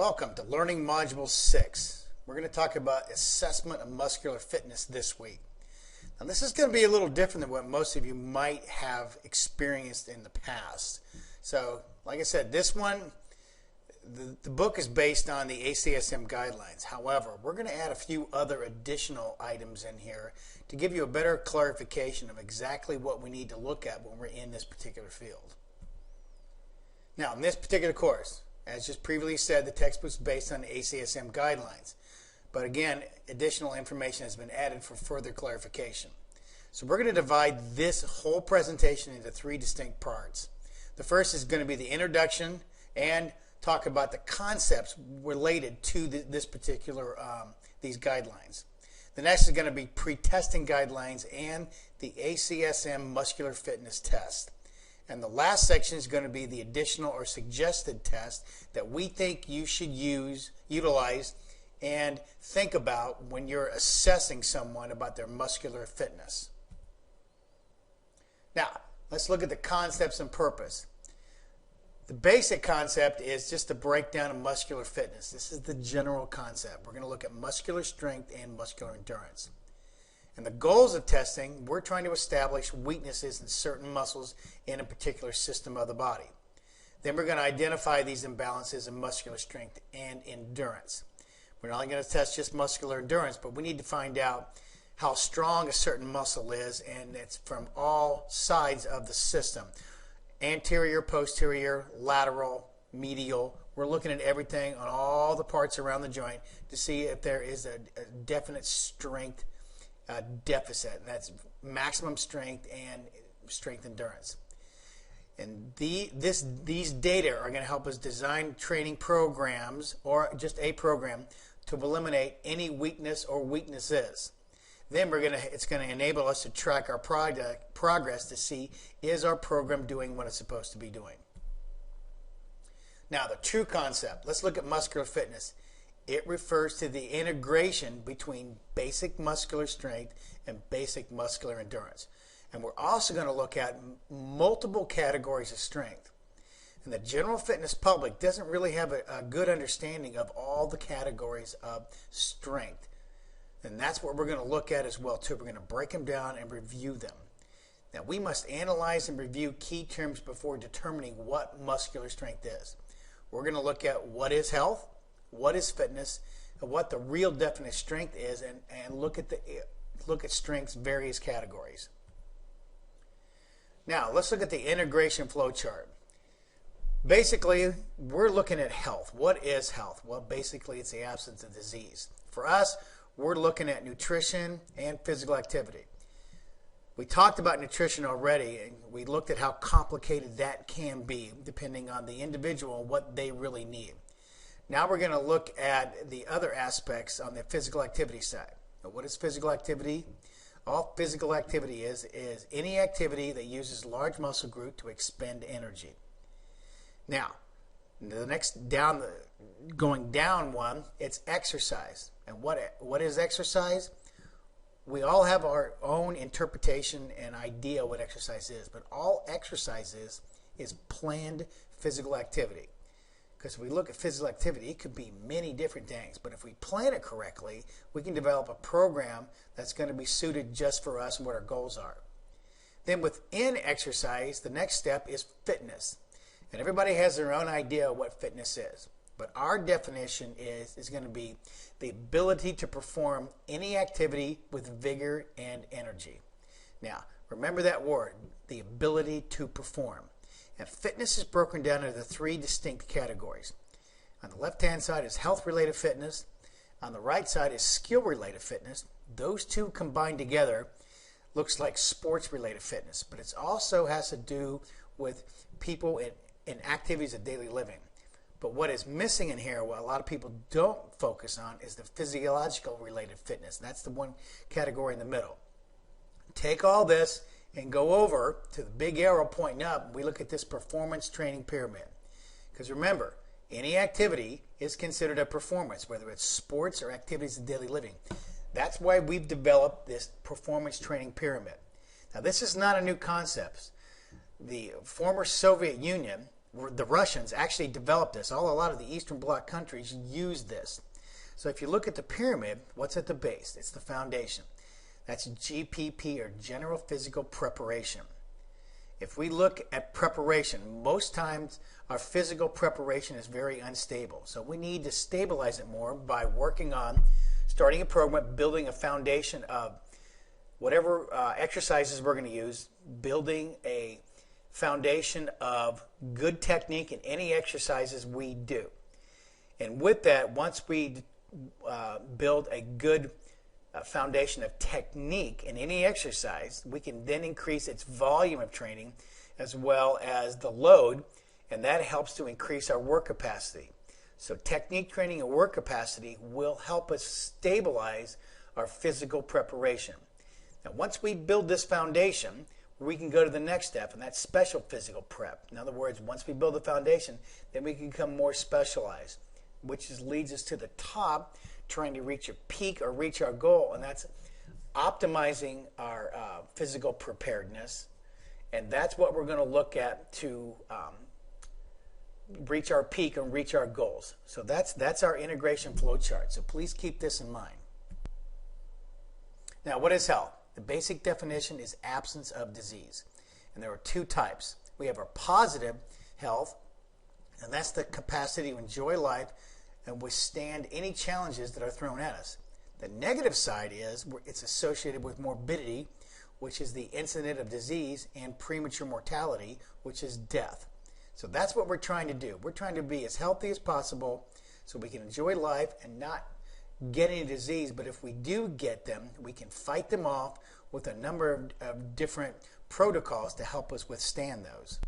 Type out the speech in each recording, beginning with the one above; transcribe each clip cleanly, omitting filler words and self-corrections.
Welcome to Learning Module 6. We're going to talk about assessment of muscular fitness this week. Now this is going to be a little different than what most of you might have experienced in the past. So like I said, this one, the book is based on the ACSM guidelines. However, we're going to add a few other additional items in here to give you a better clarification of exactly what we need to look at when we're in this particular field. Now in this particular course, as just previously said, the textbook is based on the ACSM guidelines. But again, additional information has been added for further clarification. So we're going to divide this whole presentation into three distinct parts. The first is going to be the introduction and talk about the concepts related to this particular, these guidelines. The next is going to be pre-testing guidelines and the ACSM muscular fitness test. And the last section is going to be the additional or suggested test that we think you should utilize and think about when you're assessing someone about their muscular fitness. Now, let's look at the concepts and purpose. The basic concept is just a breakdown of muscular fitness. This is the general concept. We're going to look at muscular strength and muscular endurance. And the goals of testing, we're trying to establish weaknesses in certain muscles in a particular system of the body. Then we're going to identify these imbalances in muscular strength and endurance. We're not only going to test just muscular endurance, but we need to find out how strong a certain muscle is, and it's from all sides of the system. Anterior, posterior, lateral, medial. We're looking at everything on all the parts around the joint to see if there is a definite strength deficit, and that's maximum strength and strength endurance. And these data are going to help us design training programs or just a program to eliminate any weakness or weaknesses. Then it's going to enable us to track our progress to see, is our program doing what it's supposed to be doing. Now the true concept, let's look at muscular fitness. It refers to the integration between basic muscular strength and basic muscular endurance. And we're also going to look at multiple categories of strength. And the general fitness public doesn't really have a good understanding of all the categories of strength. And that's what we're going to look at as well too. We're going to break them down and review them. Now we must analyze and review key terms before determining what muscular strength is. We're going to look at what is health, what is fitness, and what the real definite strength is, and look at strength's various categories. Now let's look at the integration flow chart. Basically, we're looking at health. What is health? Well, basically it's the absence of disease. For us, we're looking at nutrition and physical activity. We talked about nutrition already, and we looked at how complicated that can be depending on the individual and what they really need. Now we're going to look at the other aspects on the physical activity side. Now, what is physical activity? All physical activity is any activity that uses large muscle group to expend energy. Now, the next going down one, it's exercise. And what is exercise? We all have our own interpretation and idea what exercise is, but all exercise is planned physical activity. Because if we look at physical activity, it could be many different things. But if we plan it correctly, we can develop a program that's going to be suited just for us and what our goals are. Then within exercise, the next step is fitness. And everybody has their own idea of what fitness is. But our definition is going to be the ability to perform any activity with vigor and energy. Now, remember that word, the ability to perform. And fitness is broken down into three distinct categories. On the left-hand side is health-related fitness. On the right side is skill-related fitness. Those two combined together looks like sports-related fitness, but it also has to do with people in activities of daily living. But what is missing in here, what a lot of people don't focus on, is the physiological-related fitness. That's the one category in the middle. Take all this and go over to the big arrow pointing up. We look at this performance training pyramid. Because remember, any activity is considered a performance, whether it's sports or activities of daily living. That's why we've developed this performance training pyramid. Now, this is not a new concept. The former Soviet Union the Russians actually developed this. A lot of the Eastern Bloc countries use this. So if you look at the pyramid, what's at the base? It's the foundation. That's GPP, or General Physical Preparation. If we look at preparation, most times our physical preparation is very unstable. So we need to stabilize it more by working on starting a program, building a foundation of whatever exercises we're going to use, building a foundation of good technique in any exercises we do. And with that, once we build a good foundation of technique in any exercise, we can then increase its volume of training as well as the load, and that helps to increase our work capacity. So technique training and work capacity will help us stabilize our physical preparation. Now, once we build this foundation, we can go to the next step, and that's special physical prep. In other words, once we build the foundation, then we can become more specialized, which leads us to the top, trying to reach a peak or reach our goal, and that's optimizing our physical preparedness. And that's what we're going to look at to reach our peak and reach our goals. So that's our integration flow chart. So please keep this in mind. Now, what is health? The basic definition is absence of disease. And there are two types. We have our positive health, and that's the capacity to enjoy life and withstand any challenges that are thrown at us. The negative side is it's associated with morbidity, which is the incident of disease, and premature mortality, which is death. So that's what we're trying to do. We're trying to be as healthy as possible so we can enjoy life and not get any disease. But if we do get them, we can fight them off with a number of different protocols to help us withstand those.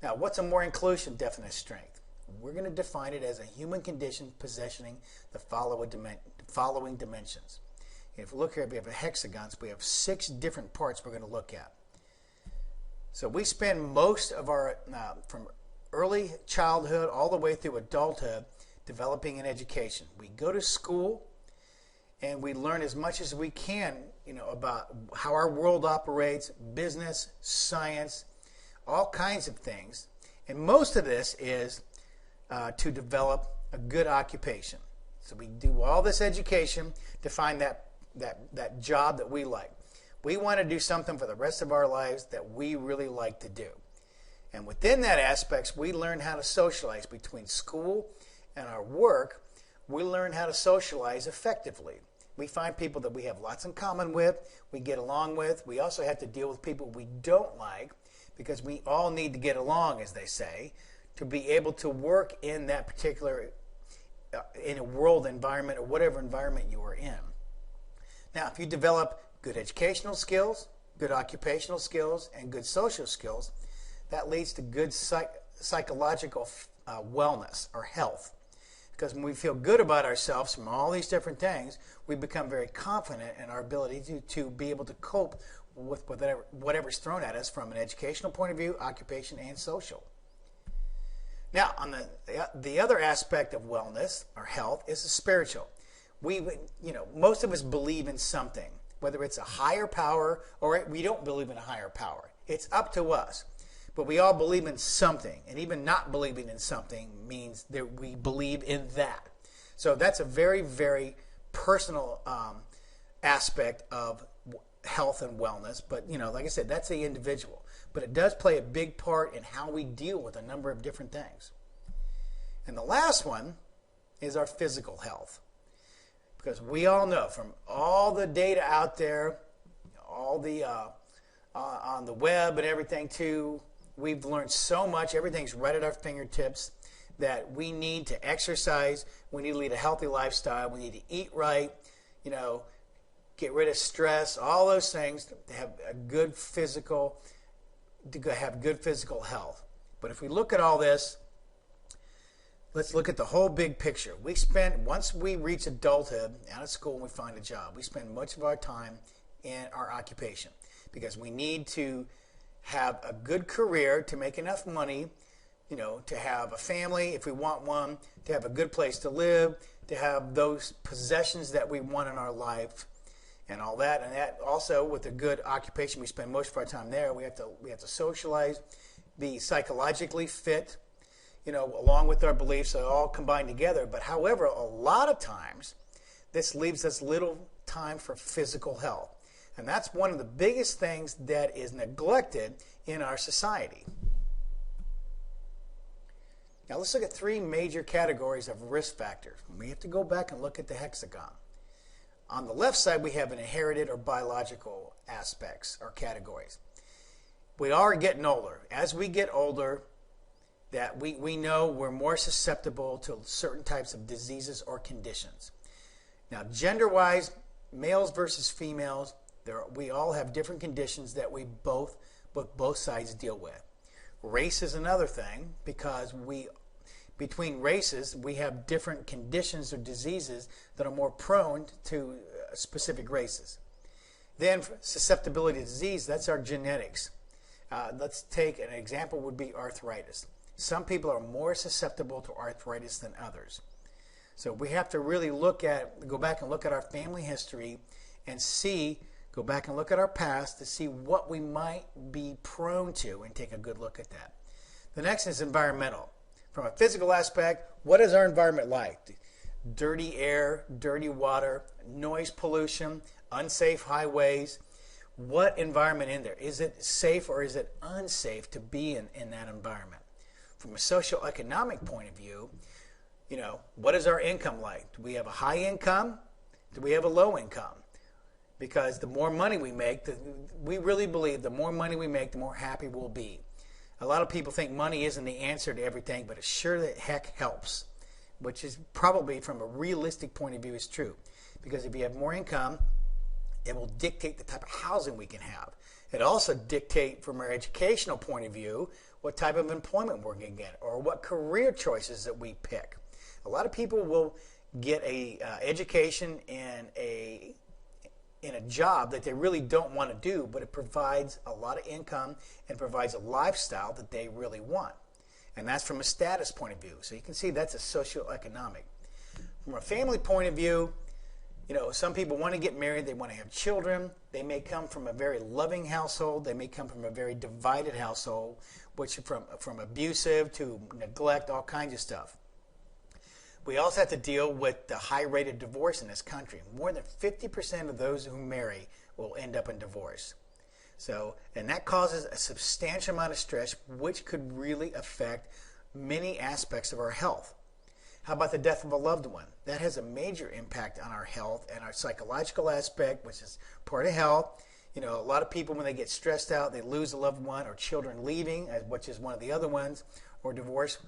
Now, what's a more inclusive definition of strength? We're going to define it as a human condition possessing the following dimensions. If we look here, we have a hexagon, so we have 6 different parts we're going to look at. So we spend most of our, from early childhood all the way through adulthood, developing an education. We go to school and we learn as much as we can, about how our world operates, business, science, all kinds of things. And most of this is to develop a good occupation. So we do all this education to find that job that we like. We want to do something for the rest of our lives that we really like to do. And within that aspects, we learn how to socialize between school and our work. We learn how to socialize effectively. We find people that we have lots in common with, we get along with. We also have to deal with people we don't like, because we all need to get along, as they say, to be able to work in that particular, in a world environment or whatever environment you are in. Now, if you develop good educational skills, good occupational skills, and good social skills, that leads to good psychological wellness or health. Because when we feel good about ourselves from all these different things, we become very confident in our ability to be able to cope with whatever's thrown at us from an educational point of view, occupation, and social. Now, on the other aspect of wellness or health is the spiritual. Most of us believe in something, whether it's a higher power or we don't believe in a higher power. It's up to us. But we all believe in something, and even not believing in something means that we believe in that. So that's a very, very personal aspect of health and wellness. But, like I said, that's the individual. But it does play a big part in how we deal with a number of different things. And the last one is our physical health. Because we all know from all the data out there, all the on the web and everything too, we've learned so much. Everything's right at our fingertips that we need to exercise. We need to lead a healthy lifestyle. We need to eat right, get rid of stress, all those things to have a good physical health. But if we look at all this, let's look at the whole big picture. Once we reach adulthood, out of school, and we find a job, we spend much of our time in our occupation because we need to have a good career to make enough money, to have a family if we want one, to have a good place to live, to have those possessions that we want in our life and all that. And that also, with a good occupation, we spend most of our time there. We have to socialize be psychologically fit, along with our beliefs, so all combined together. But however, a lot of times, this leaves us little time for physical health. And that's one of the biggest things that is neglected in our society. Now let's look at 3 major categories of risk factors. We have to go back and look at the hexagon. On the left side, we have an inherited or biological aspects or categories. We are getting older. As we get older, that we know we're more susceptible to certain types of diseases or conditions. Now, gender-wise, males versus females, we all have different conditions that both sides deal with. Race is another thing, because between races, we have different conditions or diseases that are more prone to specific races. Then susceptibility to disease, that's our genetics. Let's take an example, would be arthritis. Some people are more susceptible to arthritis than others. So we have to really go back and look at our family history and go back and look at our past to see what we might be prone to and take a good look at that. The next is environmental. From a physical aspect, what is our environment like? Dirty air, dirty water, noise pollution, unsafe highways. What environment in there? Is it safe or is it unsafe to be in that environment? From a socioeconomic point of view, what is our income like? Do we have a high income? Do we have a low income? Because the more money we make, we really believe the more money we make, the more happy we'll be. A lot of people think money isn't the answer to everything, but it sure the heck helps, which is probably from a realistic point of view is true. Because if you have more income, it will dictate the type of housing we can have. It also dictates from our educational point of view what type of employment we're going to get or what career choices that we pick. A lot of people will get a education in a job that they really don't want to do, but it provides a lot of income and provides a lifestyle that they really want. And that's from a status point of view. So you can see that's a socioeconomic. From a family point of view, some people want to get married, they want to have children. They may come from a very loving household. They may come from a very divided household, which from abusive to neglect, all kinds of stuff. We also have to deal with the high rate of divorce in this country. More than 50% of those who marry will end up in divorce. And that causes a substantial amount of stress, which could really affect many aspects of our health. How about the death of a loved one? That has a major impact on our health and our psychological aspect, which is part of health. A lot of people, when they get stressed out, they lose a loved one, or children leaving, which is one of the other ones, or divorce.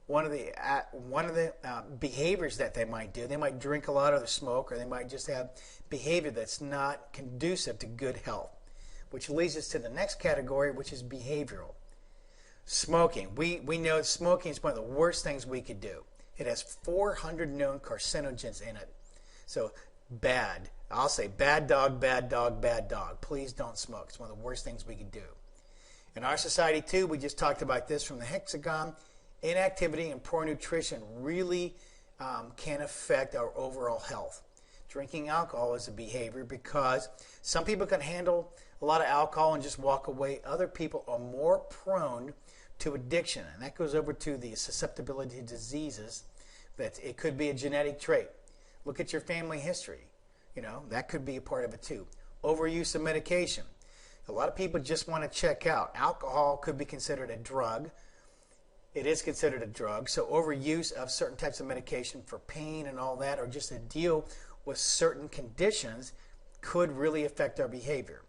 One of the behaviors that they might do, they might drink a lot or smoke, or they might just have behavior that's not conducive to good health, which leads us to the next category, which is behavioral. Smoking. We know smoking is one of the worst things we could do. It has 400 known carcinogens in it. So bad. I'll say bad dog, bad dog, bad dog. Please don't smoke. It's one of the worst things we could do. In our society too, we just talked about this from the hexagon. Inactivity and poor nutrition really can affect our overall health. Drinking alcohol is a behavior because some people can handle a lot of alcohol and just walk away. Other people are more prone to addiction, and that goes over to the susceptibility to diseases. That it could be a genetic trait. Look at your family history. That could be a part of it too. Overuse of medication. A lot of people just want to check out. Alcohol could be considered a drug. It is considered a drug. So overuse of certain types of medication for pain and all that, or just to deal with certain conditions, could really affect our behavior.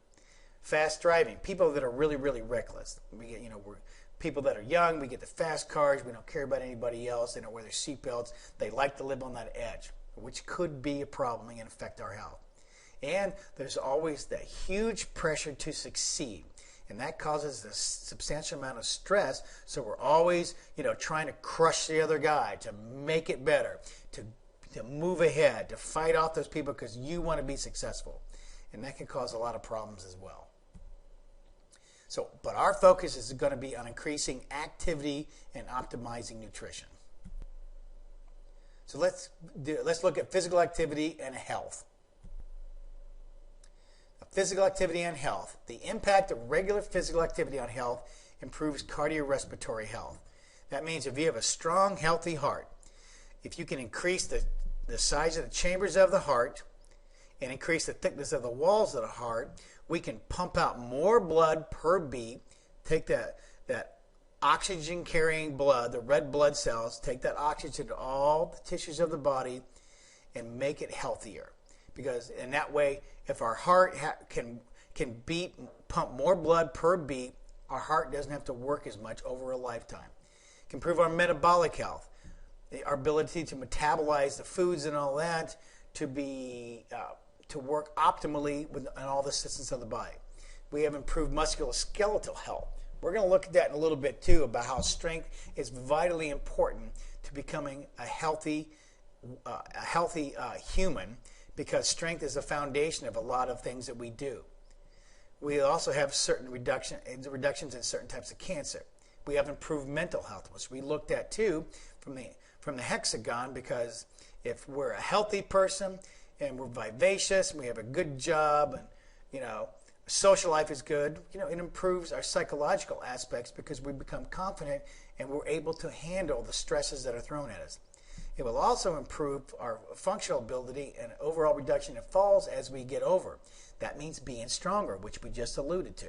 Fast driving. People that are really, really reckless. We get, we're people that are young. We get the fast cars. We don't care about anybody else. They don't wear their seatbelts. They like to live on that edge, which could be a problem and affect our health. And there's always that huge pressure to succeed. And that causes a substantial amount of stress. So we're always, trying to crush the other guy, to make it better, to move ahead, to fight off those people because you want to be successful. And that can cause a lot of problems as well. But our focus is going to be on increasing activity and optimizing nutrition. So let's look at physical activity and health. Physical activity and health. The impact of regular physical activity on health improves cardiorespiratory health. That means if you have a strong, healthy heart, if you can increase the size of the chambers of the heart and increase the thickness of the walls of the heart, we can pump out more blood per beat, take that oxygen-carrying blood, the red blood cells, take that oxygen to all the tissues of the body and make it healthier. Because in that way, if our heart can beat, pump more blood per beat, our heart doesn't have to work as much over a lifetime. It can improve our metabolic health, our ability to metabolize the foods and all that to work optimally in all the systems of the body. We have improved musculoskeletal health. We're going to look at that in a little bit too, about how strength is vitally important to becoming a healthy human, because strength is the foundation of a lot of things that we do. We also have certain reductions in certain types of cancer. We have improved mental health, which we looked at too from the hexagon, because if we're a healthy person and we're vivacious and we have a good job and social life is good, it improves our psychological aspects because we become confident and we're able to handle the stresses that are thrown at us. It will also improve our functional ability and overall reduction in falls as we get over. That means being stronger, which we just alluded to.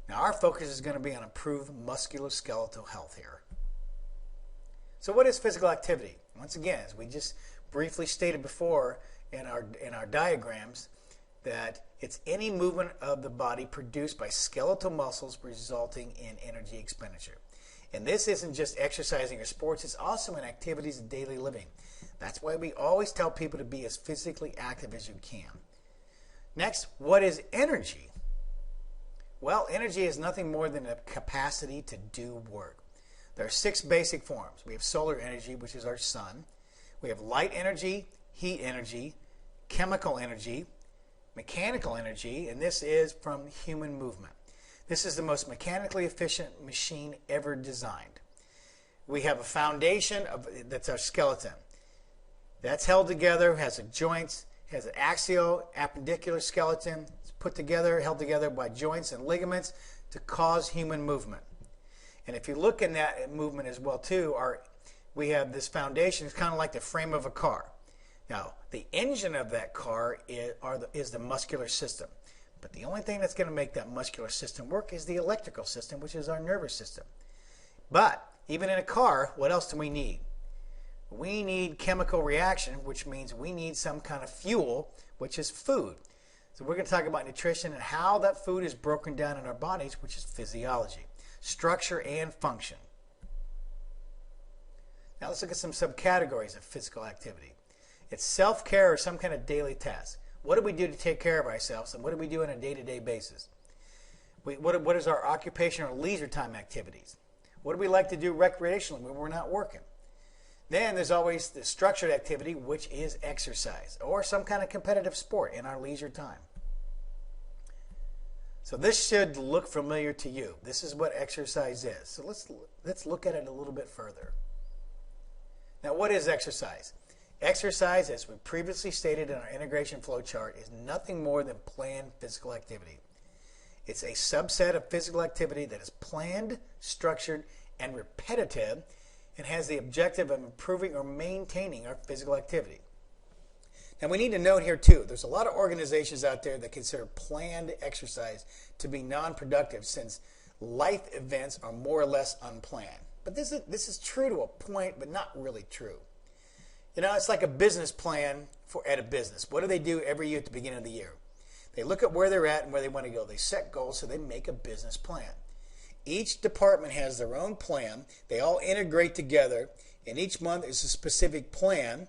Now our focus is going to be on improved musculoskeletal health here. So what is physical activity? Once again, as we just briefly stated before in our diagrams, that it's any movement of the body produced by skeletal muscles resulting in energy expenditure. And this isn't just exercising or sports, it's also in activities of daily living. That's why we always tell people to be as physically active as you can. Next, what is energy? Well, energy is nothing more than a capacity to do work. There are 6 basic forms. We have solar energy, which is our sun. We have light energy, heat energy, chemical energy, mechanical energy, and this is from human movement. This is the most mechanically efficient machine ever designed. We have a foundation that's our skeleton. That's held together, has joints, has an axial, appendicular skeleton. It's put together, held together by joints and ligaments to cause human movement. And if you look in that movement as well too, we have this foundation. It's kind of like the frame of a car. Now, the engine of that car is the muscular system. But the only thing that's going to make that muscular system work is the electrical system, which is our nervous system. But even in a car, what else do we need? We need chemical reaction, which means we need some kind of fuel, which is food. So we're going to talk about nutrition and how that food is broken down in our bodies, which is physiology, structure, and function. Now let's look at some subcategories of physical activity. It's self-care or some kind of daily task. What do we do to take care of ourselves, and what do we do on a day-to-day basis? What is our occupation or leisure time activities? What do we like to do recreationally when we're not working? Then there's always the structured activity, which is exercise or some kind of competitive sport in our leisure time. So this should look familiar to you. This is what exercise is. So let's look at it a little bit further. Now, what is exercise? Exercise, as we previously stated in our integration flow chart, is nothing more than planned physical activity. It's a subset of physical activity that is planned, structured, and repetitive, and has the objective of improving or maintaining our physical activity. Now we need to note here too, there's a lot of organizations out there that consider planned exercise to be non-productive, since life events are more or less unplanned. But this is true to a point, but not really true. It's like a business plan at a business. What do they do every year at the beginning of the year? They look at where they're at and where they want to go. They set goals, so they make a business plan. Each department has their own plan. They all integrate together, and each month is a specific plan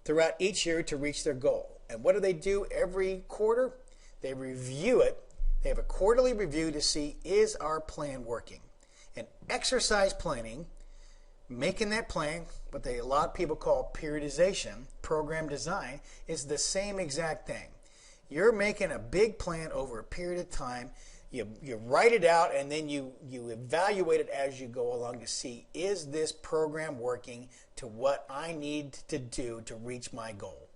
throughout each year to reach their goal. And what do they do every quarter? They review it. They have a quarterly review to see, is our plan working? And exercise planning, making that plan, what a lot of people call periodization, program design, is the same exact thing. You're making a big plan over a period of time. You write it out, and then you evaluate it as you go along to see, is this program working to what I need to do to reach my goal?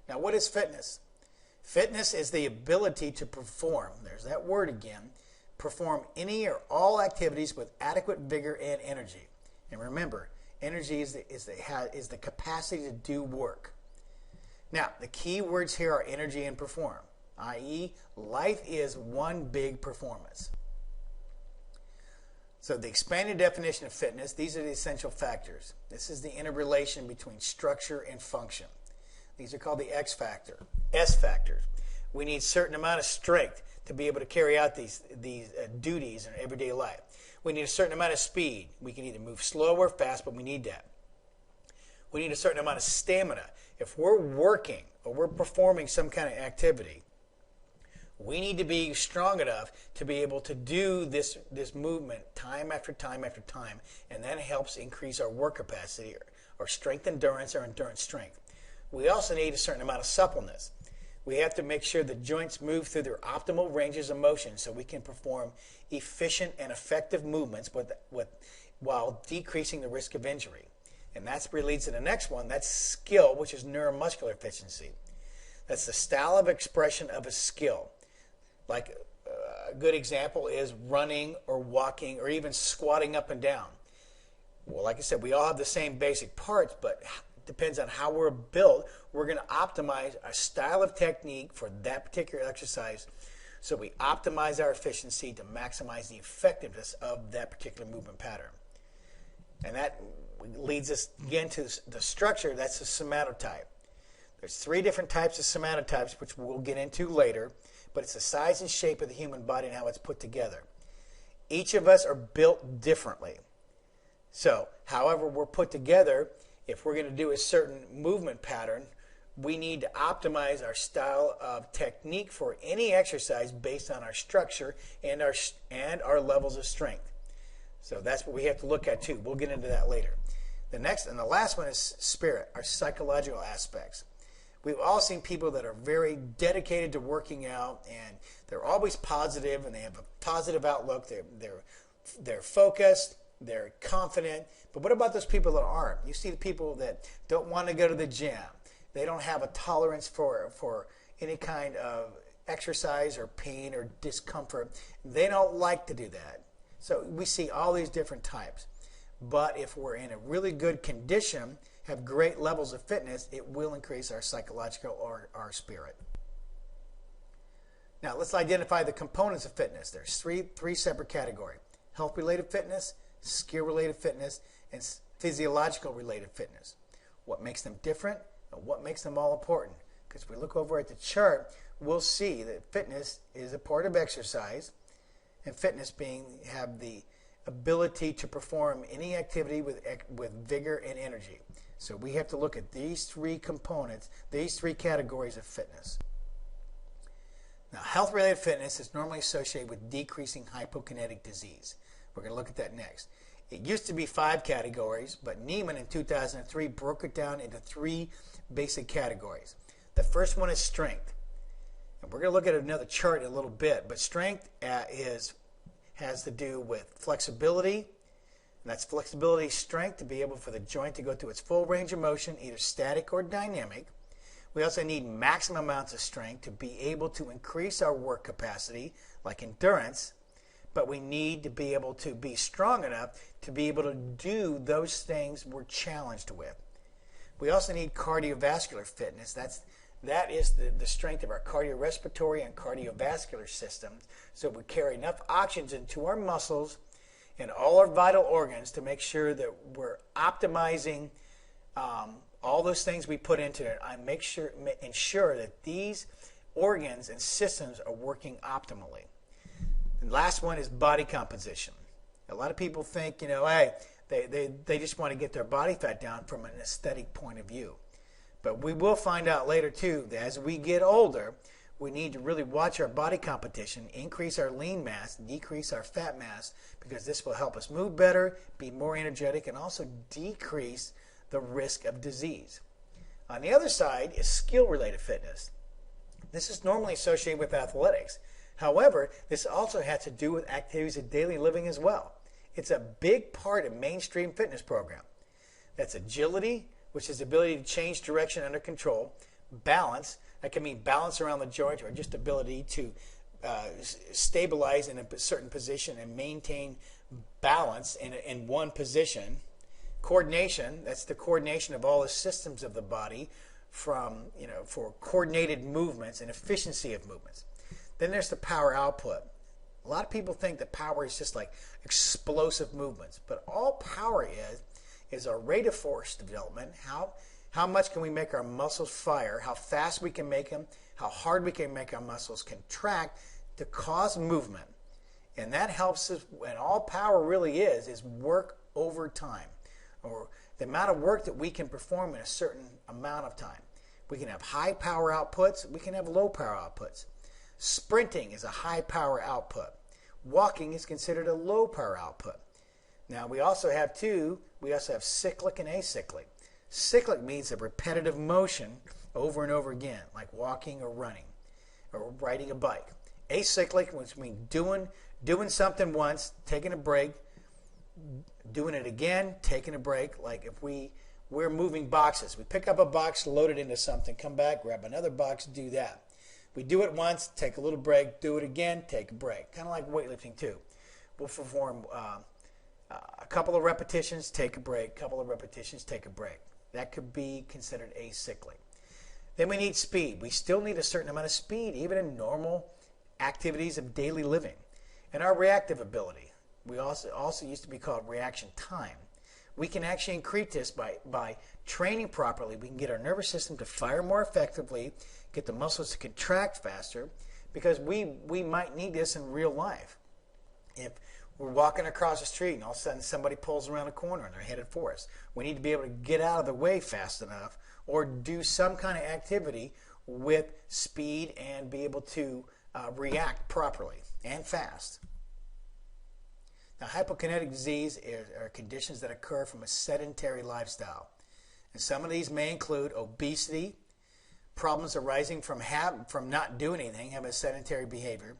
Now, what is fitness? Fitness is the ability to perform, there's that word again, perform any or all activities with adequate vigor and energy. And remember, energy is the capacity to do work. Now, the key words here are energy and perform, i.e., life is one big performance. So the expanded definition of fitness, these are the essential factors. This is the interrelation between structure and function. These are called the S factors. We need a certain amount of strength to be able to carry out these duties in everyday life. We need a certain amount of speed. We can either move slow or fast, but we need that. We need a certain amount of stamina. If we're working or we're performing some kind of activity, we need to be strong enough to be able to do this movement time after time after time, and that helps increase our work capacity or strength endurance or endurance strength. We also need a certain amount of suppleness. We have to make sure the joints move through their optimal ranges of motion so we can perform efficient and effective movements while decreasing the risk of injury. And that's where it leads to the next one. That's skill, which is neuromuscular efficiency. That's the style of expression of a skill. Like a good example is running or walking or even squatting up and down. Well, like I said, we all have the same basic parts, but it depends on how we're built. We're going to optimize a style of technique for that particular exercise so we optimize our efficiency to maximize the effectiveness of that particular movement pattern. And that leads us again to the structure. That's the somatotype. There's 3 different types of somatotypes, which we'll get into later, but it's the size and shape of the human body and how it's put together. Each of us are built differently. So, however we're put together, if we're going to do a certain movement pattern, we need to optimize our style of technique for any exercise based on our structure and our levels of strength. So that's what we have to look at too. We'll get into that later. The next and the last one is spirit, our psychological aspects. We've all seen people that are very dedicated to working out, and they're always positive, and they have a positive outlook. They're focused, they're confident. But what about those people that aren't? You see the people that don't want to go to the gym. They don't have a tolerance for any kind of exercise or pain or discomfort. They don't like to do that. So we see all these different types. But if we're in a really good condition, have great levels of fitness, it will increase our psychological or our spirit. Now let's identify the components of fitness. There's three separate categories: health-related fitness, skill-related fitness, and physiological-related fitness. What makes them different and what makes them all important? Because if we look over at the chart, we'll see that fitness is a part of exercise, and fitness have the ability to perform any activity with vigor and energy. So we have to look at these 3 components, these 3 categories of fitness. Now, health-related fitness is normally associated with decreasing hypokinetic disease. We're going to look at that next. It used to be 5 categories, but Neiman in 2003 broke it down into 3 basic categories. The first one is strength. And we're going to look at another chart in a little bit, but strength has to do with flexibility. And that's flexibility, strength to be able for the joint to go through its full range of motion, either static or dynamic. We also need maximum amounts of strength to be able to increase our work capacity, like endurance, but we need to be able to be strong enough to be able to do those things we're challenged with. We also need cardiovascular fitness. That is the strength of our cardiorespiratory and cardiovascular systems, so we carry enough oxygen to our muscles and all our vital organs to make sure that we're optimizing all those things we put into it. Ensure that these organs and systems are working optimally. The last one is body composition. A lot of people think, hey, they just want to get their body fat down from an aesthetic point of view. But we will find out later, too, that as we get older, we need to really watch our body composition, increase our lean mass, decrease our fat mass, because this will help us move better, be more energetic, and also decrease the risk of disease. On the other side is skill-related fitness. This is normally associated with athletics. However, this also has to do with activities of daily living as well. It's a big part of mainstream fitness program. That's agility, which is the ability to change direction under control, balance. That can mean balance around the joint or just ability to stabilize in a certain position and maintain balance in one position. Coordination, that's the coordination of all the systems of the body from, for coordinated movements and efficiency of movements. Then there's the power output. A lot of people think that power is just like explosive movements, but all power is our rate of force development. How much can we make our muscles fire, how fast we can make them, how hard we can make our muscles contract to cause movement. And that helps us, and all power really is work over time, or the amount of work that we can perform in a certain amount of time. We can have high power outputs, we can have low power outputs. Sprinting is a high power output. Walking is considered a low power output. Now we also have cyclic and acyclic. Cyclic means a repetitive motion over and over again, like walking or running or riding a bike. Acyclic, which means doing something once, taking a break, doing it again, taking a break. Like if we're moving boxes. We pick up a box, load it into something, come back, grab another box, do that. We do it once, take a little break, do it again, take a break. Kind of like weightlifting too. We'll perform a couple of repetitions, take a break, couple of repetitions, take a break. That could be considered acyclic. Then we need speed. We still need a certain amount of speed, even in normal activities of daily living. And our reactive ability, we also used to be called reaction time. We can actually increase this by training properly. We can get our nervous system to fire more effectively, get the muscles to contract faster, because we might need this in real life. If we're walking across the street and all of a sudden somebody pulls around a corner and they're headed for us, we need to be able to get out of the way fast enough or do some kind of activity with speed and be able to react properly and fast. Now, hypokinetic disease are conditions that occur from a sedentary lifestyle. And some of these may include obesity, problems arising from not doing anything, having a sedentary behavior,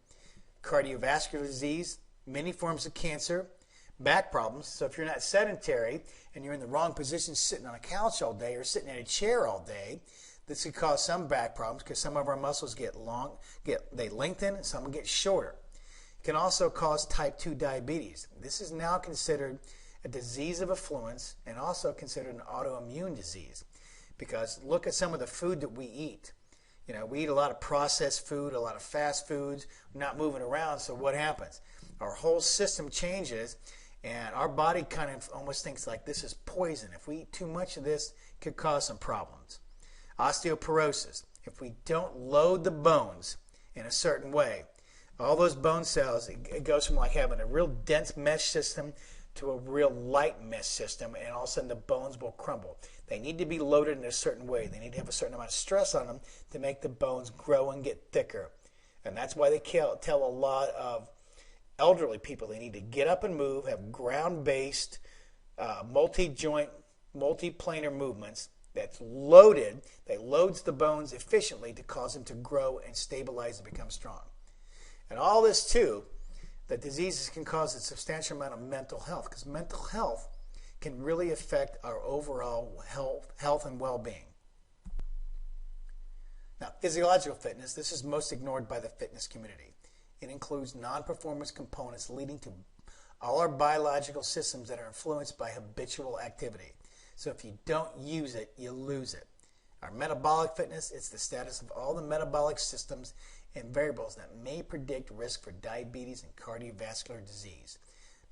cardiovascular disease, many forms of cancer, back problems. So if you're not sedentary and you're in the wrong position sitting on a couch all day or sitting in a chair all day, this could cause some back problems because some of our muscles they lengthen and some get shorter. It can also cause type 2 diabetes. This is now considered a disease of affluence and also considered an autoimmune disease, because look at some of the food that we eat. We eat a lot of processed food, a lot of fast foods, we're not moving around, so what happens? Our whole system changes and our body kind of almost thinks like this is poison. If we eat too much of this, it could cause some problems. Osteoporosis. If we don't load the bones in a certain way, all those bone cells, it goes from like having a real dense mesh system to a real light mesh system, and all of a sudden the bones will crumble. They need to be loaded in a certain way. They need to have a certain amount of stress on them to make the bones grow and get thicker. And that's why they tell a lot of elderly people they need to get up and move, have ground-based, multi-joint, multi-planar movements that's loaded, that loads the bones efficiently to cause them to grow and stabilize and become strong. And all this too, that diseases can cause a substantial amount of mental health, because mental health can really affect our overall health and well-being. Now, physiological fitness, this is most ignored by the fitness community. It includes non-performance components leading to all our biological systems that are influenced by habitual activity. So if you don't use it, you lose it. Our metabolic fitness, it's the status of all the metabolic systems and variables that may predict risk for diabetes and cardiovascular disease.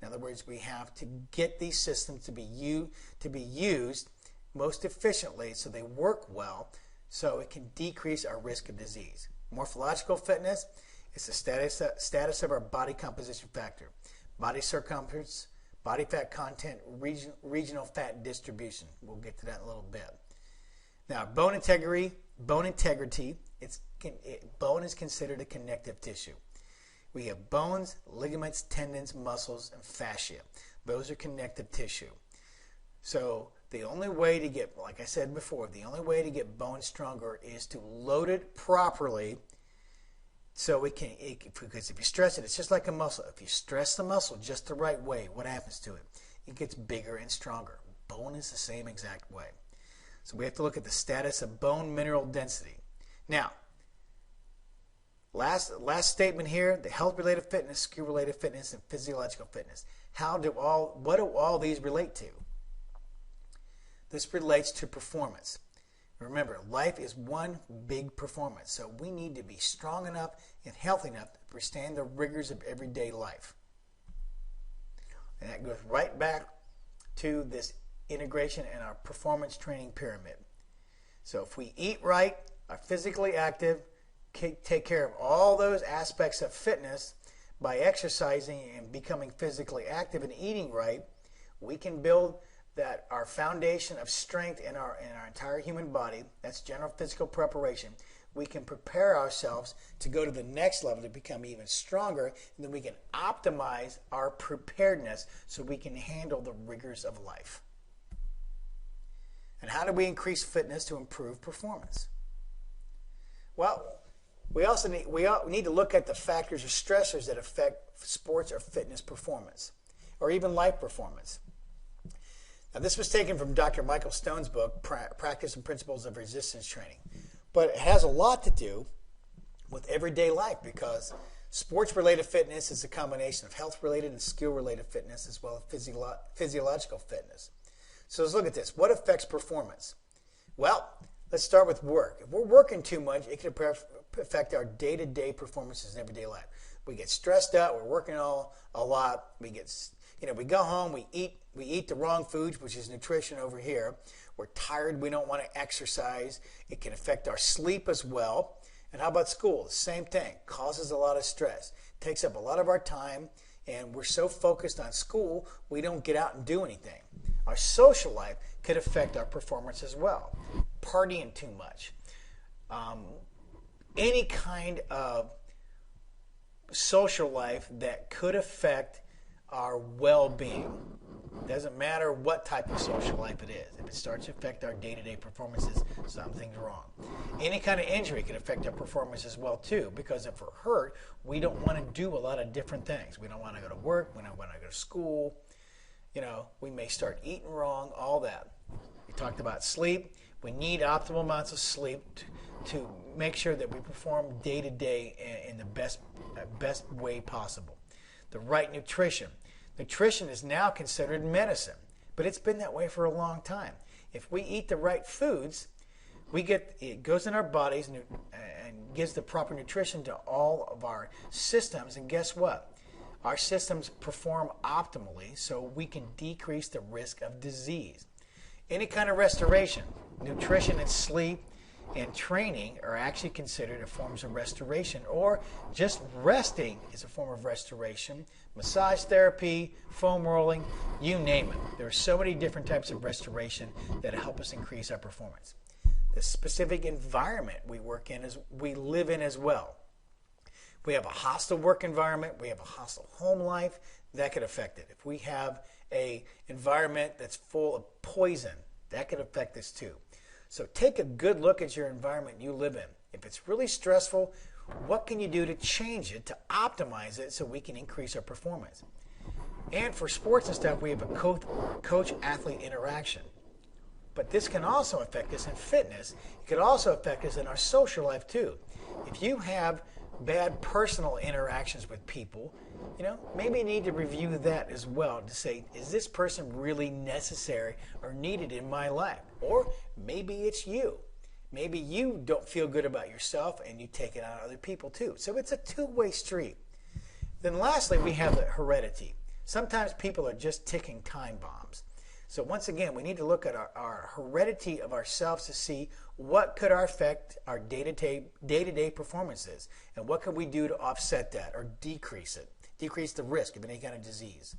In other words, we have to get these systems to be used most efficiently so they work well, so it can decrease our risk of disease. Morphological fitness is the status of our body composition factor, body circumference, body fat content, regional fat distribution. We'll get to that in a little bit. Now, bone integrity, bone is considered a connective tissue. We have bones, ligaments, tendons, muscles, and fascia. Those are connective tissue. So the only way to get, like I said before, the only way to get bone stronger is to load it properly. So because if you stress it, it's just like a muscle. If you stress the muscle just the right way, what happens to it? It gets bigger and stronger. Bone is the same exact way. So we have to look at the status of bone mineral density. Now, last statement here, the health-related fitness, skill-related fitness, and physiological fitness. What do all these relate to? This relates to performance. Remember, life is one big performance, so we need to be strong enough and healthy enough to withstand the rigors of everyday life. And that goes right back to this integration in our performance training pyramid. So if we eat right, are physically active, take care of all those aspects of fitness by exercising and becoming physically active and eating right, we can build that our foundation of strength in our entire human body. That's general physical preparation. We can prepare ourselves to go to the next level to become even stronger, and then we can optimize our preparedness so we can handle the rigors of life. And how do we increase fitness to improve performance? Well, we need to look at the factors or stressors that affect sports or fitness performance, or even life performance. Now, this was taken from Dr. Michael Stone's book, Practice and Principles of Resistance Training. But it has a lot to do with everyday life, because sports-related fitness is a combination of health-related and skill-related fitness, as well as physiological fitness. So let's look at this. What affects performance? Well, let's start with work. If we're working too much, it can affect our day-to-day performances in everyday life. We get stressed out. We're working a lot. We go home. We eat the wrong foods, which is nutrition over here. We're tired. We don't want to exercise. It can affect our sleep as well. And how about school? The same thing. Causes a lot of stress. Takes up a lot of our time, and we're so focused on school, we don't get out and do anything. Our social life could affect our performance as well. Partying too much. Any kind of social life that could affect our well-being. Doesn't matter what type of social life it is. If it starts to affect our day-to-day performances, something's wrong. Any kind of injury can affect our performance as well too, because if we're hurt, we don't want to do a lot of different things. We don't want to go to work. We don't want to go to school. We may start eating wrong, all that. We talked about sleep. We need optimal amounts of sleep to make sure that we perform day-to-day in the best way possible. The right nutrition. Nutrition is now considered medicine, but it's been that way for a long time. If we eat the right foods, it goes in our bodies and gives the proper nutrition to all of our systems, and guess what? Our systems perform optimally, so we can decrease the risk of disease. Any kind of restoration, nutrition and sleep and training are actually considered forms of restoration, or just resting is a form of restoration. Massage therapy, foam rolling, you name it. There are so many different types of restoration that help us increase our performance. The specific environment we live in as well. If we have a hostile work environment, we have a hostile home life, that could affect it. If we have an environment that's full of poison, that could affect this too. So take a good look at your environment you live in. If it's really stressful, what can you do to change it, to optimize it so we can increase our performance? And for sports and stuff, we have a coach-athlete interaction. But this can also affect us in fitness. It could also affect us in our social life too. If you have bad personal interactions with people, maybe you need to review that as well to say, is this person really necessary or needed in my life? Or maybe it's you. Maybe you don't feel good about yourself and you take it out on other people too. So it's a two-way street. Then lastly, we have the heredity. Sometimes people are just ticking time bombs. So once again, we need to look at our heredity of ourselves to see what could affect our day-to-day performances, and what can we do to offset that or decrease the risk of any kind of disease.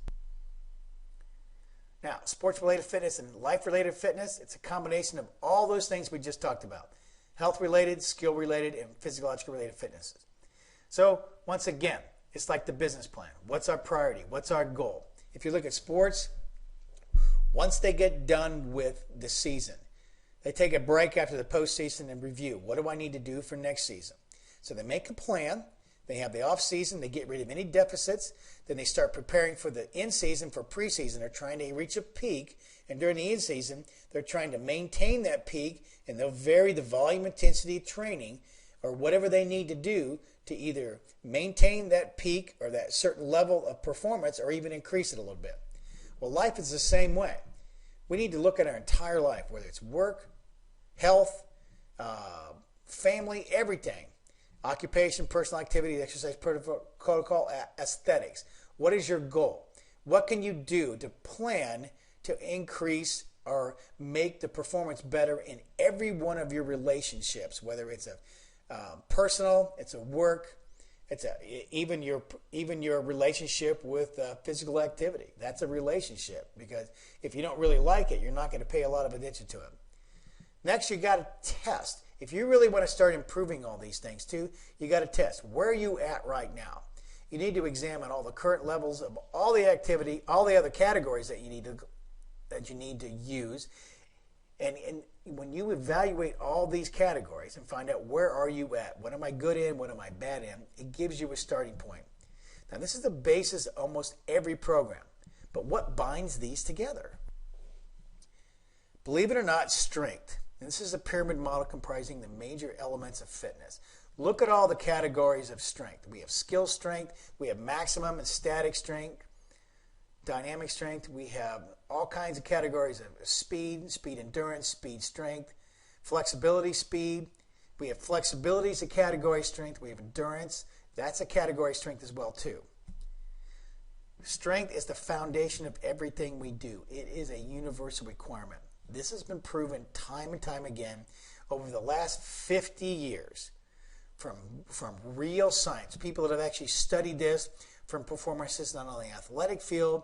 Now, sports-related fitness and life-related fitness, it's a combination of all those things we just talked about. Health-related, skill-related, and physiological-related fitnesses. So once again, it's like the business plan. What's our priority? What's our goal? If you look at sports, once they get done with the season, they take a break after the postseason and review. What do I need to do for next season? So they make a plan. They have the off season, they get rid of any deficits, then they start preparing for the in season, for preseason. They're trying to reach a peak, and during the in season, they're trying to maintain that peak, and they'll vary the volume intensity of training or whatever they need to do to either maintain that peak or that certain level of performance or even increase it a little bit. Well, life is the same way. We need to look at our entire life, whether it's work, health, family, everything. Occupation, personal activity, exercise protocol, aesthetics. What is your goal? What can you do to plan to increase or make the performance better in every one of your relationships, whether it's a personal, it's a work, it's even your relationship with physical activity. That's a relationship, because if you don't really like it, you're not going to pay a lot of attention to it. Next, you got to test. If you really want to start improving all these things too, you got to test. Where are you at right now? You need to examine all the current levels of all the activity, all the other categories that you need to use. And when you evaluate all these categories and find out where are you at, what am I good in, what am I bad in, it gives you a starting point. Now, this is the basis of almost every program. But what binds these together? Believe it or not, strength. And this is a pyramid model comprising the major elements of fitness. Look at all the categories of strength. We have skill strength, we have maximum and static strength, dynamic strength. We have all kinds of categories of speed, speed endurance, speed strength, flexibility, speed. We have flexibility as a category of strength. We have endurance. That's a category of strength as well too. Strength is the foundation of everything we do. It is a universal requirement. This has been proven time and time again over the last 50 years from real science. People that have actually studied this from performances not only in the athletic field,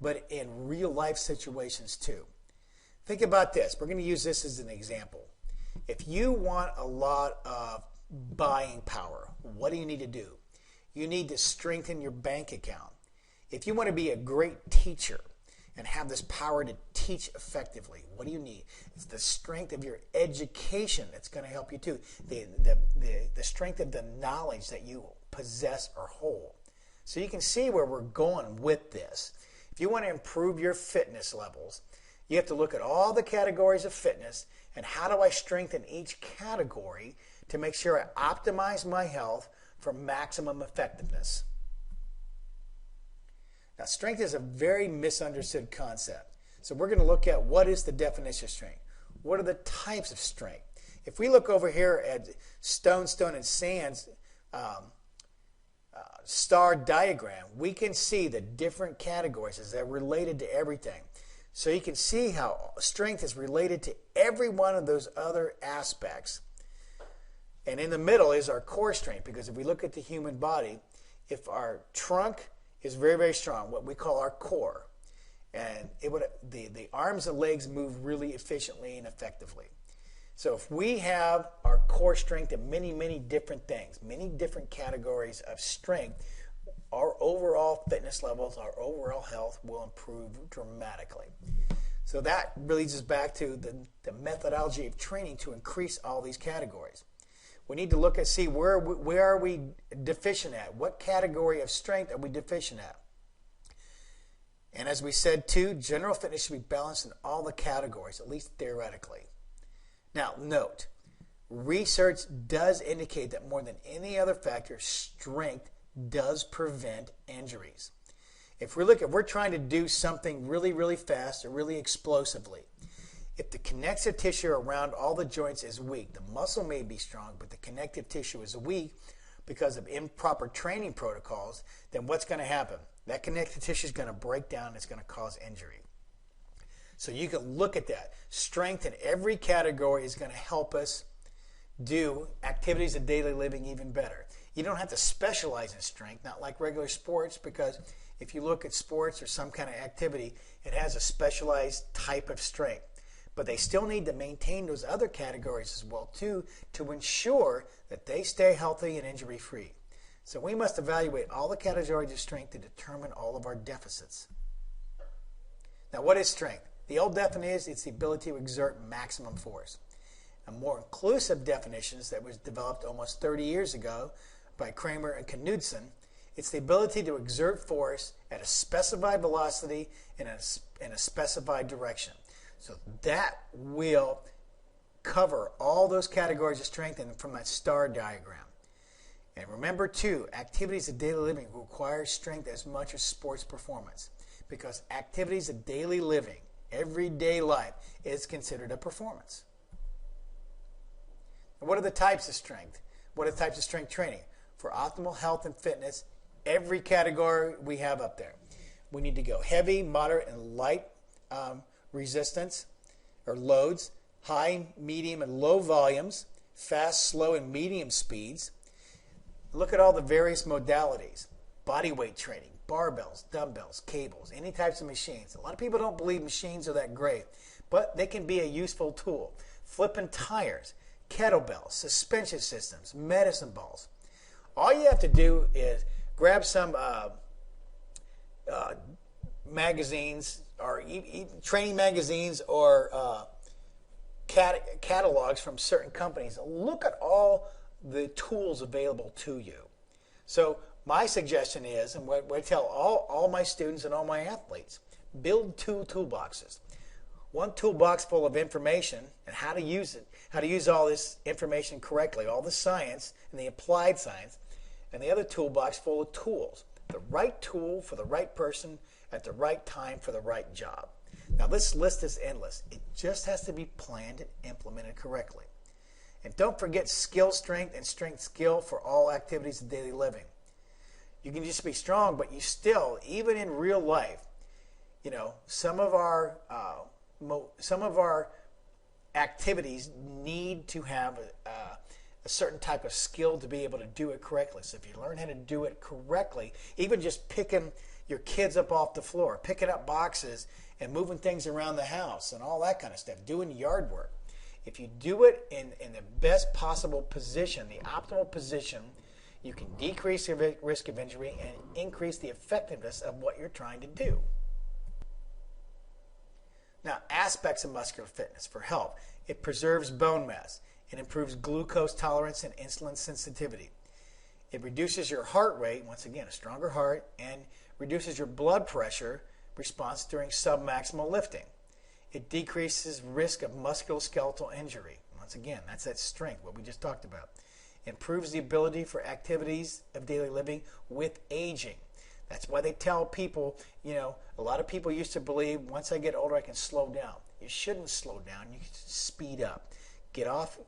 but in real life situations too. Think about this. We're going to use this as an example. If you want a lot of buying power, what do you need to do? You need to strengthen your bank account. If you want to be a great teacher and have this power to teach effectively, what do you need? It's the strength of your education that's going to help you too. The strength of the knowledge that you possess or hold. So you can see where we're going with this. If you want to improve your fitness levels, you have to look at all the categories of fitness and how do I strengthen each category to make sure I optimize my health for maximum effectiveness. Now, strength is a very misunderstood concept. So we're going to look at what is the definition of strength. What are the types of strength? If we look over here at Stone and Sand's star diagram, we can see the different categories as they're related to everything. So you can see how strength is related to every one of those other aspects. And in the middle is our core strength, because if we look at the human body, if our trunk is very, very strong, what we call our core, and the arms and legs move really efficiently and effectively. So if we have our core strength in many, many different things, many different categories of strength, our overall fitness levels, our overall health will improve dramatically. So that leads us back to the methodology of training to increase all these categories. We need to look and see where are we deficient at? What category of strength are we deficient at? And as we said too, general fitness should be balanced in all the categories, at least theoretically. Now note, research does indicate that more than any other factor, strength does prevent injuries. If we're trying to do something really, really fast or really explosively, if the connective tissue around all the joints is weak, the muscle may be strong, but the connective tissue is weak because of improper training protocols, then what's going to happen? That connective tissue is going to break down and it's going to cause injury. So you can look at that. Strength in every category is going to help us do activities of daily living even better. You don't have to specialize in strength, not like regular sports, because if you look at sports or some kind of activity, it has a specialized type of strength. But they still need to maintain those other categories as well too, to ensure that they stay healthy and injury free. So we must evaluate all the categories of strength to determine all of our deficits. Now, what is strength? The old definition is it's the ability to exert maximum force. A more inclusive definition that was developed almost 30 years ago by Kramer and Knudsen, it's the ability to exert force at a specified velocity in a specified direction. So that will cover all those categories of strength from that star diagram. And remember too, activities of daily living require strength as much as sports performance, because activities of daily living, everyday life, is considered a performance. And what are the types of strength? What are the types of strength training? For optimal health and fitness, every category we have up there. We need to go heavy, moderate, and light resistance or loads, high, medium, and low volumes, fast, slow, and medium speeds. Look at all the various modalities. Body weight training, barbells, dumbbells, cables, any types of machines. A lot of people don't believe machines are that great, but they can be a useful tool. Flipping tires, kettlebells, suspension systems, medicine balls. All you have to do is grab some magazines or training magazines or catalogs from certain companies. Look at all the tools available to you. So my suggestion is, and what I tell all my students and all my athletes, build 2 toolboxes. One toolbox full of information and how to use it, how to use all this information correctly, all the science and the applied science, and the other toolbox full of tools. The right tool for the right person at the right time for the right job. Now this list is endless. It just has to be planned and implemented correctly. And don't forget skill strength and strength skill for all activities of daily living. You can just be strong, but you still, even in real life, you know, some of our activities need to have a certain type of skill to be able to do it correctly. So if you learn how to do it correctly, even just picking your kids up off the floor, picking up boxes and moving things around the house and all that kind of stuff, doing yard work. If you do it in the best possible position, the optimal position, you can decrease the risk of injury and increase the effectiveness of what you're trying to do. Now, aspects of muscular fitness for health. It preserves bone mass. It improves glucose tolerance and insulin sensitivity. It reduces your heart rate, once again, a stronger heart, and reduces your blood pressure response during submaximal lifting. It decreases risk of musculoskeletal injury. Once again, that's that strength, what we just talked about. Improves the ability for activities of daily living with aging. That's why they tell people, you know, a lot of people used to believe once I get older I can slow down. You shouldn't slow down. You can speed up. Get off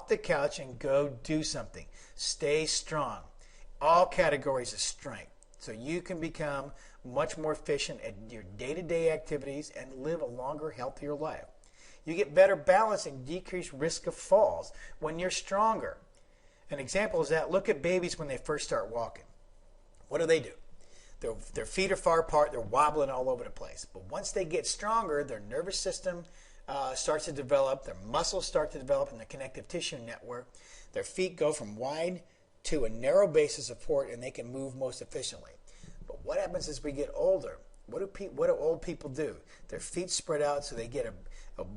the couch and go do something. Stay strong. All categories of strength. So you can become much more efficient at your day-to-day activities and live a longer, healthier life. You get better balance and decreased risk of falls when you're stronger. An example is that, look at babies when they first start walking. What do? Their feet are far apart, they're wobbling all over the place. But once they get stronger, their nervous system starts to develop, their muscles start to develop in the connective tissue network. Their feet go from wide to a narrow base of support and they can move most efficiently. But what happens as we get older? What do old people do? Their feet spread out so they get a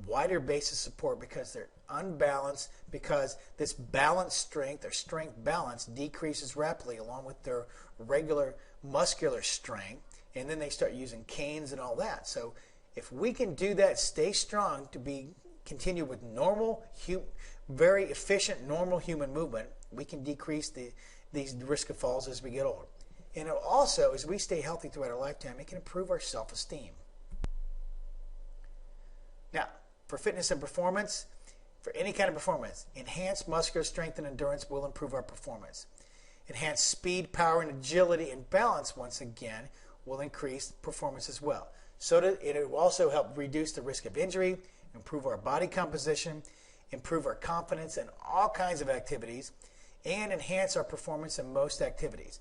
wider base of support because they're unbalanced, because this balance strength, their strength balance, decreases rapidly along with their regular muscular strength, and then they start using canes and all that. So if we can do that, stay strong to continue with normal, very efficient, normal human movement, we can decrease these risk of falls as we get older. And also, as we stay healthy throughout our lifetime, it can improve our self-esteem. Now, for fitness and performance, for any kind of performance, enhanced muscular strength and endurance will improve our performance. Enhanced speed, power, and agility and balance, once again, will increase performance as well. So that it will also help reduce the risk of injury, improve our body composition, improve our confidence in all kinds of activities, and enhance our performance in most activities.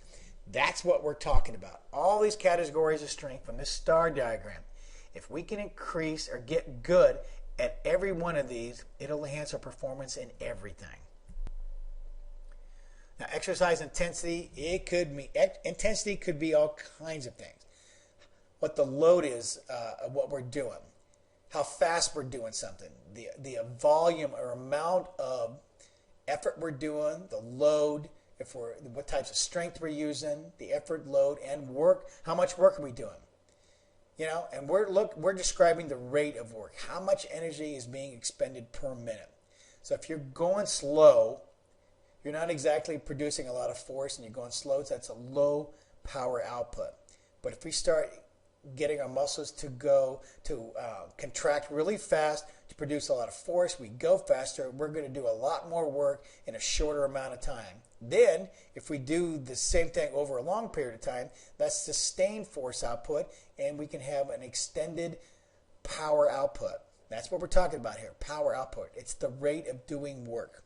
That's what we're talking about. All these categories of strength from this star diagram. If we can increase or get good at every one of these, it'll enhance our performance in everything. Now, exercise intensity, intensity could be all kinds of things. What the load is of what we're doing, how fast we're doing something, the volume or amount of effort we're doing, the load, what types of strength we're using, the effort, load, and work. How much work are we doing? And we're describing the rate of work. How much energy is being expended per minute? So if you're going slow, you're not exactly producing a lot of force, and you're going slow, so that's a low power output. But if we start getting our muscles to contract really fast, to produce a lot of force, we go faster, we're going to do a lot more work in a shorter amount of time. Then, if we do the same thing over a long period of time, that's sustained force output, and we can have an extended power output. That's what we're talking about here, power output. It's the rate of doing work.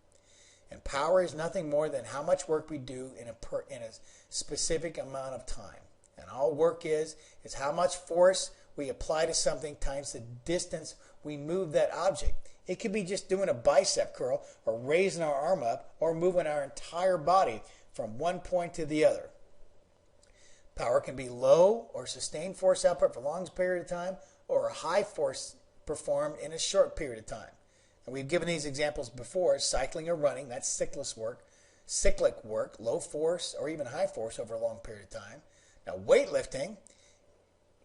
And power is nothing more than how much work we do in a specific amount of time. And all work is how much force we apply to something times the distance we move that object. It could be just doing a bicep curl or raising our arm up or moving our entire body from one point to the other. Power can be low or sustained force output for a long period of time, or a high force performed in a short period of time. And we've given these examples before. Cycling or running, that's cyclic work, low force or even high force over a long period of time. Now weightlifting,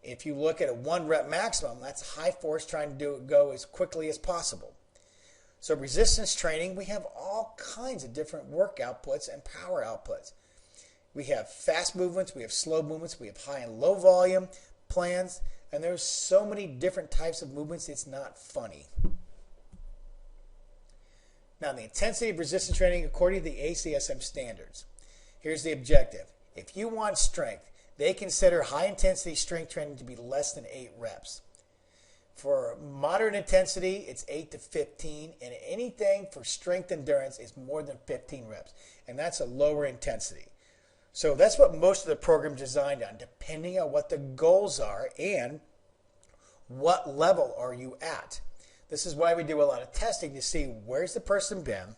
if you look at a 1 rep maximum, that's high force trying to go as quickly as possible. So resistance training, we have all kinds of different work outputs and power outputs. We have fast movements, we have slow movements, we have high and low volume plans, and there's so many different types of movements, it's not funny. Now, the intensity of resistance training according to the ACSM standards. Here's the objective. If you want strength, they consider high-intensity strength training to be less than 8 reps. For moderate intensity, it's 8 to 15, and anything for strength endurance is more than 15 reps, and that's a lower intensity. So that's what most of the program is designed on, depending on what the goals are and what level are you at. This is why we do a lot of testing to see where's the person been,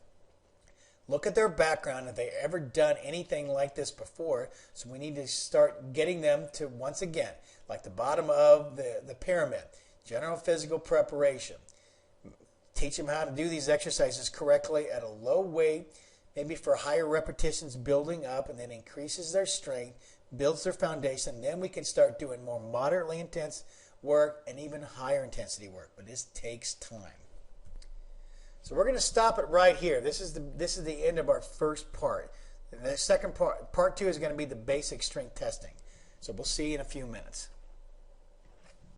look at their background, if they've ever done anything like this before. So we need to start getting them to, once again, like the bottom of the pyramid, general physical preparation. Teach them how to do these exercises correctly at a low weight, maybe for higher repetitions, building up, and then increases their strength, builds their foundation. Then we can start doing more moderately intense work and even higher intensity work. But this takes time. So we're going to stop it right here. This is the end of our first part. The second part 2 is going to be the basic strength testing. So we'll see you in a few minutes.